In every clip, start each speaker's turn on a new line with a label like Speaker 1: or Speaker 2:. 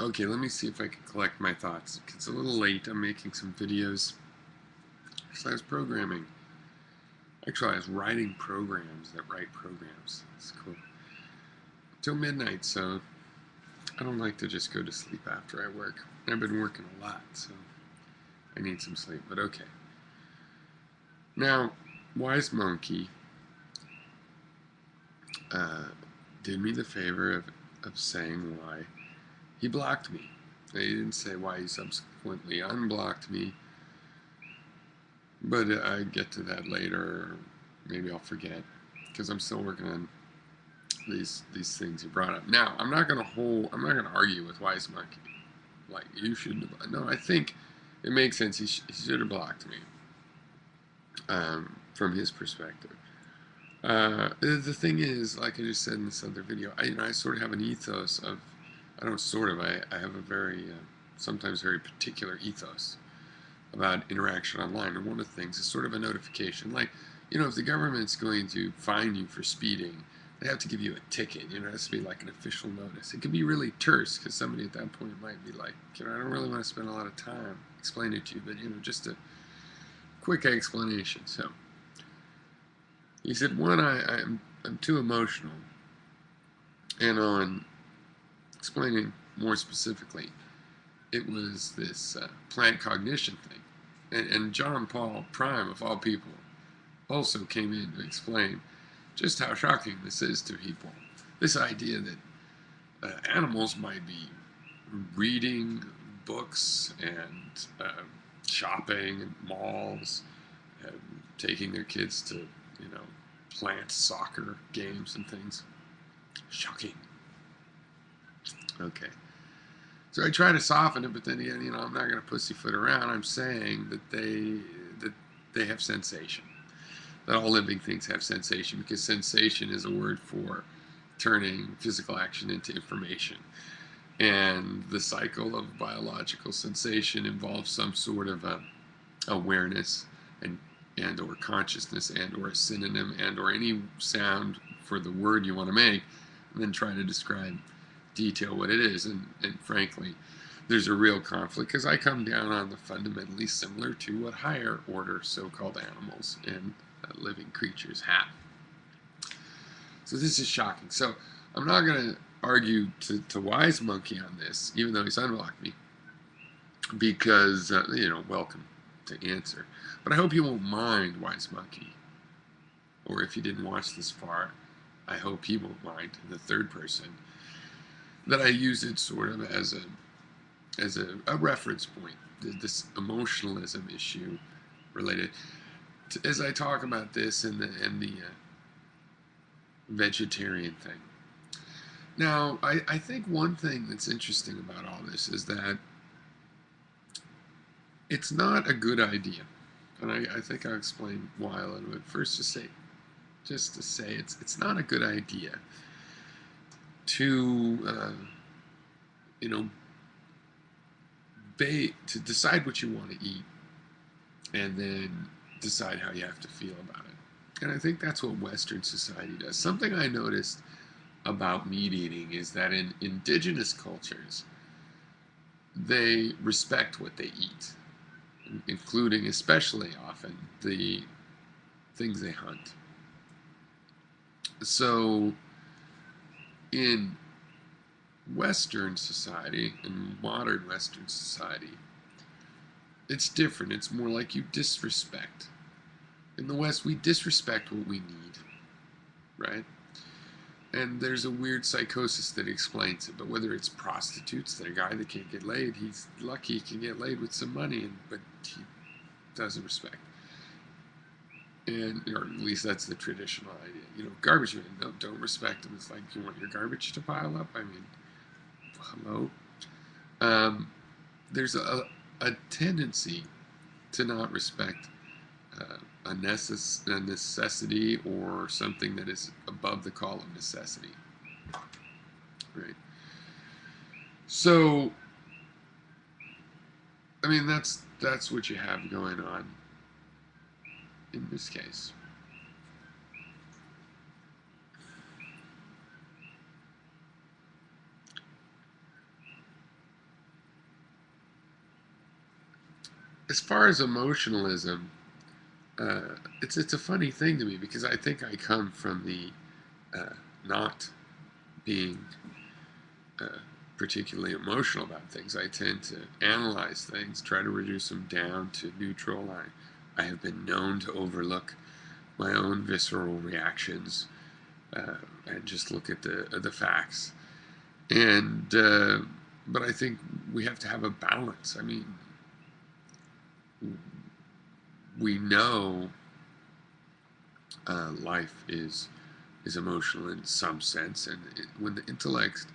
Speaker 1: Okay, let me see if I can collect my thoughts. It's a little late. I'm making some videos. So I was programming. Actually, I was writing programs that write programs. It's cool. Till midnight, so I don't like to just go to sleep after I work. I've been working a lot, so I need some sleep, but okay. Now, Wise Monkey uh, did me the favor of saying why he blocked me. He didn't say why he subsequently unblocked me, but I get to that later. Or maybe I'll forget because I'm still working on these things you brought up. Now, I'm not gonna argue with Wise Monkey. Like you should. No, I think it makes sense. He should have blocked me. From his perspective. The thing is, like I just said in this other video, I sort of have an ethos of, I don't sort of, I have a very, sometimes very particular ethos about interaction online. And one of the things is sort of a notification. Like, if the government's going to fine you for speeding, they have to give you a ticket. It has to be like an official notice. It can be really terse because somebody at that point might be like, I don't really want to spend a lot of time explaining it to you, but, just a quick explanation. So, he said, one, I'm too emotional. And on explaining more specifically, it was this plant cognition thing. And John Paul Prime, of all people, also came in to explain just how shocking this is to people. This idea that animals might be reading books and shopping at malls, and taking their kids to, plant soccer games and things. Shocking. Okay. So I try to soften it, but then again, I'm not going to pussyfoot around. I'm saying that they have sensation. That all living things have sensation, because sensation is a word for turning physical action into information. And the cycle of biological sensation involves some sort of awareness and or consciousness and or a synonym and or any sound for the word you want to make, and then try to describe, detail what it is. And frankly, there's a real conflict because I come down on the fundamentally similar to what higher order so-called animals and living creatures have. So this is shocking. So I'm not going to argue to Wise Monkey on this, even though he's unblocked me, because, welcome to answer. But I hope you won't mind, Wise Monkey. Or if you didn't watch this far, I hope he won't mind, in the third person, that I use it sort of as a reference point, this emotionalism issue related to, as I talk about this and the vegetarian thing. Now, I think one thing that's interesting about all this is that it's not a good idea. And I think I'll explain why a little bit. First, just to say it's not a good idea to, to decide what you want to eat and then decide how you have to feel about it. And I think that's what Western society does. Something I noticed about meat eating is that in indigenous cultures, they respect what they eat, including, especially often, the things they hunt. So in Western society, in modern Western society, it's different. It's more like you disrespect. In the West, we disrespect what we need, right? And there's a weird psychosis that explains it. But whether it's prostitutes, that a guy that can't get laid, he's lucky he can get laid with some money, but he doesn't respect. And, or at least that's the traditional idea. Garbage men don't respect them. It's like, you want your garbage to pile up? I mean, hello? There's a tendency to not respect a necessity or something that is above the call of necessity. Right? So, I mean, that's what you have going on in this case. as far as emotionalism, it's a funny thing to me because I think I come from the not being uh, particularly emotional about things. I tend to analyze things, try to reduce them down to neutral. I have been known to overlook my own visceral reactions and just look at the facts. And but I think we have to have a balance. I mean, we know life is emotional in some sense, and when the intellect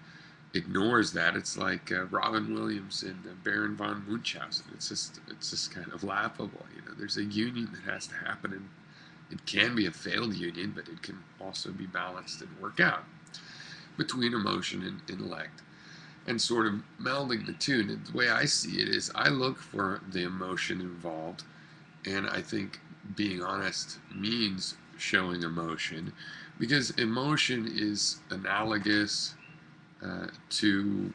Speaker 1: ignores that, it's like Robin Williams and Baron von Munchausen. It's just kind of laughable. You know, there's a union that has to happen, and it can be a failed union, but it can also be balanced and work out between emotion and intellect, and sort of melding the two. And the way I see it is, I look for the emotion involved, and I think being honest means showing emotion, because emotion is analogous to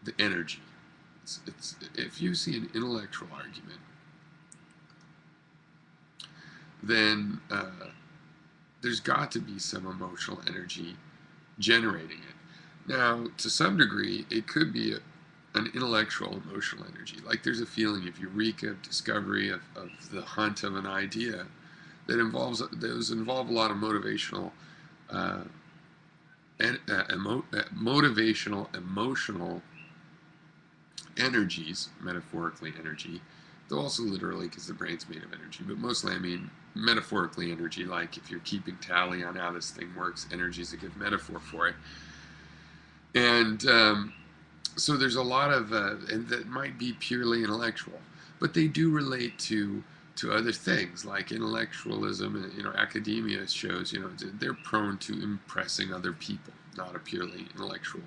Speaker 1: the energy. If you see an intellectual argument, then there's got to be some emotional energy generating it. Now, to some degree, it could be an intellectual emotional energy. Like there's a feeling of eureka, of discovery, of the hunt of an idea that involve a lot of motivational motivational emotional energies, metaphorically energy, though also literally because the brain's made of energy, but mostly I mean metaphorically energy. Like if you're keeping tally on how this thing works, energy is a good metaphor for it. And so there's a lot of and that might be purely intellectual, but they do relate to other things like intellectualism. And academia shows they're prone to impressing other people, not a purely intellectual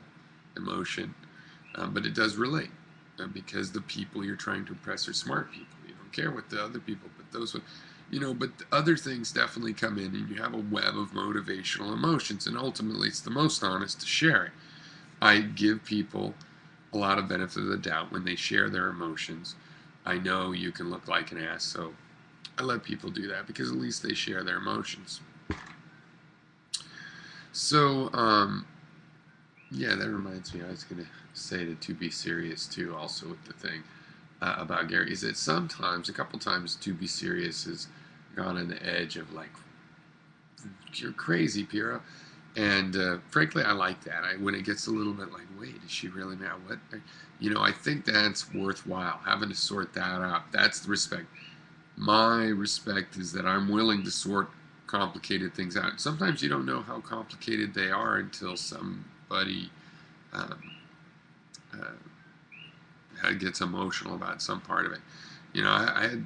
Speaker 1: emotion, but it does relate because the people you're trying to impress are smart people. You don't care what the other people, but those would, but other things definitely come in, and you have a web of motivational emotions, and ultimately it's the most honest to share it. I give people a lot of benefit of the doubt when they share their emotions. I know you can look like an ass, so I let people do that because at least they share their emotions. So, yeah, that reminds me, I was going to say to be serious too, also with the thing about Gary, is that sometimes, a couple times, to be serious has gone on the edge of like, you're crazy, Piero. And frankly, I like that. When it gets a little bit like, wait, is she really mad? What? I think that's worthwhile, having to sort that out. That's the respect. My respect is that I'm willing to sort complicated things out. Sometimes you don't know how complicated they are until somebody gets emotional about some part of it. I had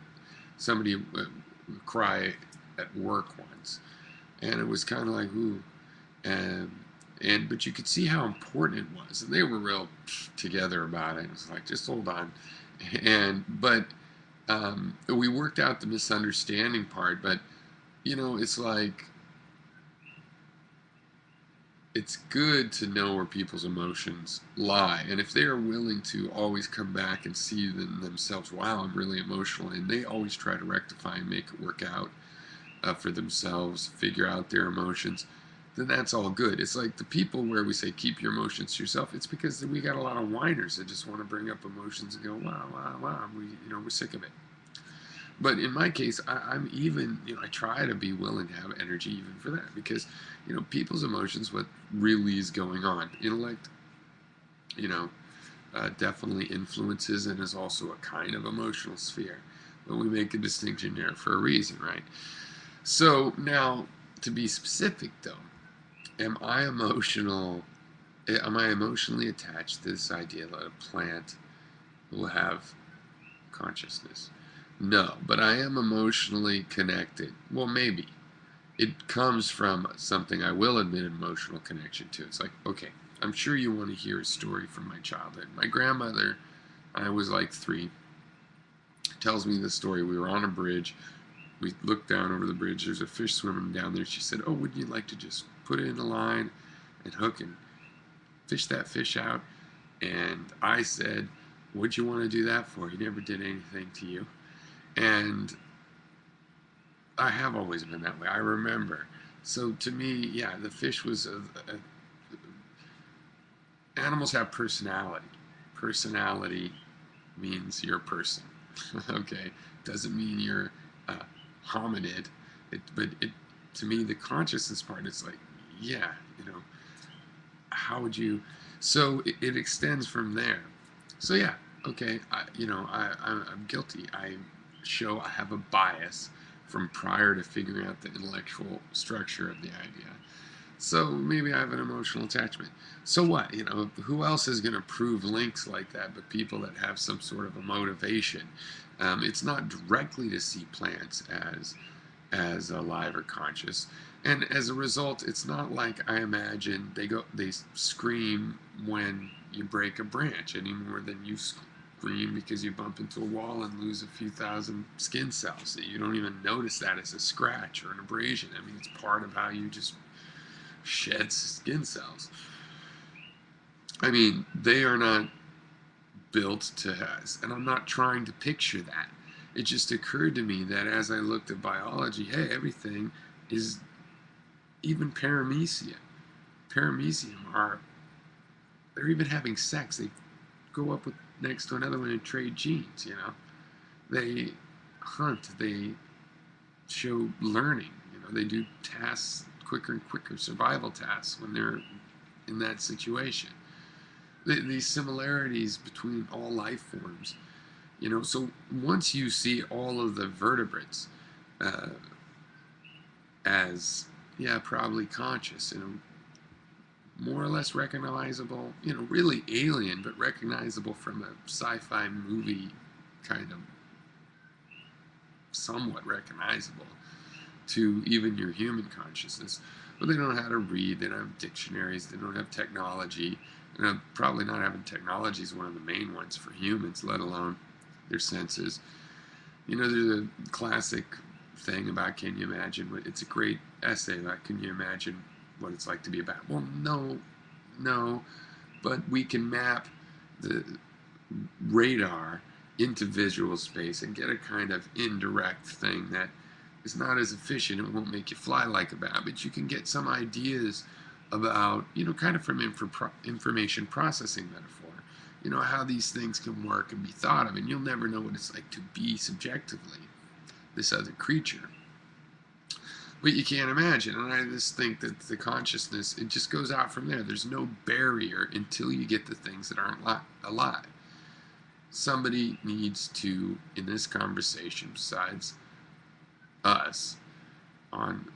Speaker 1: somebody cry at work once, and it was kind of like, ooh. But you could see how important it was, and they were real together about it. It was like, just hold on, but we worked out the misunderstanding part. But it's like, it's good to know where people's emotions lie, and if they are willing to always come back and see themselves, wow, I'm really emotional, and they always try to rectify and make it work out for themselves, figure out their emotions, then that's all good. It's like the people where we say keep your emotions to yourself. It's because we got a lot of whiners that just want to bring up emotions and go, wow, wow, wow. We're sick of it. But in my case, I'm even, I try to be willing to have energy even for that, because people's emotions, what really is going on. Intellect, definitely influences and is also a kind of emotional sphere. But we make a distinction there for a reason, right? So now, to be specific though, am I emotionally attached to this idea that a plant will have consciousness? No, but I am emotionally connected. Well, maybe. It comes from something I will admit an emotional connection to. It's like, okay, I'm sure you want to hear a story from my childhood. My grandmother, I was like 3, tells me this story. We were on a bridge. We looked down over the bridge. There's a fish swimming down there. She said, oh, wouldn't you like to just put it in a line and hook and fish that fish out? And I said, what'd you want to do that for? He never did anything to you. And I have always been that way. I remember. So to me, yeah, the fish was animals have personality. Personality means you're a person. Okay, doesn't mean you're a hominid. But to me, the consciousness part is like, yeah, how would you? So it extends from there. So yeah, okay, I'm guilty. I have a bias from prior to figuring out the intellectual structure of the idea. So maybe I have an emotional attachment. So what? Who else is going to prove links like that but people that have some sort of a motivation? It's not directly to see plants as alive or conscious, and as a result, it's not like I imagine they scream when you break a branch any more than you scream because you bump into a wall and lose a few thousand skin cells. You don't even notice that as a scratch or an abrasion. I mean, it's part of how you just shed skin cells. I mean, they are not built to has, and I'm not trying to picture that. It just occurred to me that as I looked at biology, hey, everything is even paramecium. Paramecium are they're even having sex. They go up with next to another one and trade genes. They hunt. They show learning. They do tasks quicker and quicker, survival tasks when they're in that situation. These similarities between all life forms. So once you see all of the vertebrates uh, as, yeah, probably conscious, more or less recognizable, really alien, but recognizable from a sci-fi movie, kind of somewhat recognizable to even your human consciousness. But they don't know how to read, they don't have dictionaries, they don't have technology. Probably not having technology is one of the main ones for humans, let alone their senses. There's a classic thing about can you imagine, it's a great essay about can you imagine what it's like to be a bat. Well, no, but we can map the radar into visual space and get a kind of indirect thing that is not as efficient. It won't make you fly like a bat, but you can get some ideas about, kind of from information processing metaphor, how these things can work and be thought of, and you'll never know what it's like to be subjectively this other creature. But you can't imagine, and I just think that the consciousness, it just goes out from there. There's no barrier until you get the things that aren't alive. Somebody needs to, in this conversation, besides us, on,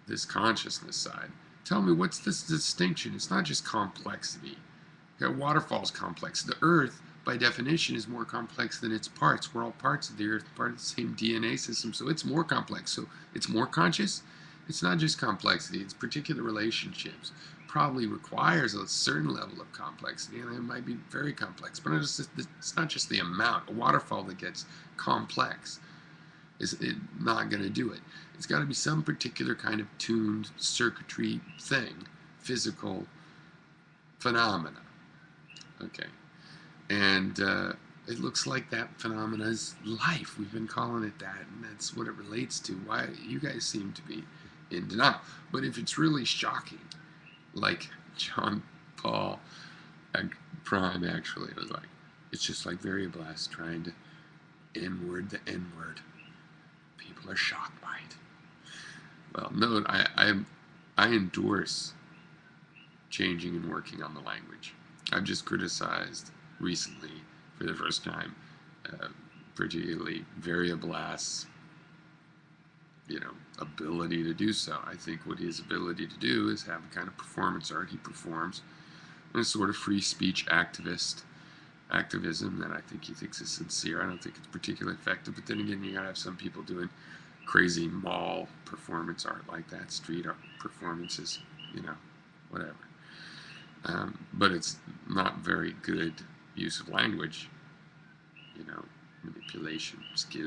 Speaker 1: this consciousness side, tell me what's this distinction. It's not just complexity. Waterfall's complex. The Earth, by definition, is more complex than its parts. We're all parts of the Earth, part of the same DNA system, so it's more complex. So it's more conscious. It's not just complexity, it's particular relationships. Probably requires a certain level of complexity, and it might be very complex, but it's not just the amount. A waterfall that gets complex is not going to do it. It's got to be some particular kind of tuned circuitry thing, physical phenomena. Okay. And it looks like that phenomena is life. We've been calling it that, and that's what it relates to. Why you guys seem to be in denial. But if it's really shocking, like John Paul Prime actually was like, it's just like variablast trying to N-word the N-word. People are shocked by it. Well, no, I endorse changing and working on the language. I've just criticized recently, for the first time, particularly variablast's, ability to do so. I think what his ability to do is have a kind of performance art he performs, and a sort of free speech activism that I think he thinks is sincere. I don't think it's particularly effective, but then again, you gotta have some people doing crazy mall performance art like that, street art performances, whatever. But it's not very good use of language, manipulation skills.